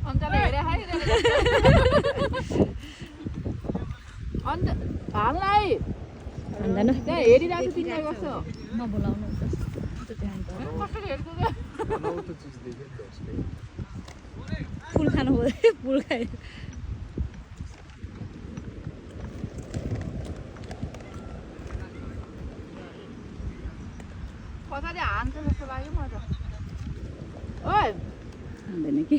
अन्त हेरे है अन्त हाललाई भन्दैन त्यहाँ हेरिरहेको तिमीलाई कस्तो नबोलाउनु कसरी हेर्छ फुल खानु पर्यो फुल खायो कसरी हान्छ जस्तो लाग्यो मलाई त ओइ हान्दैन कि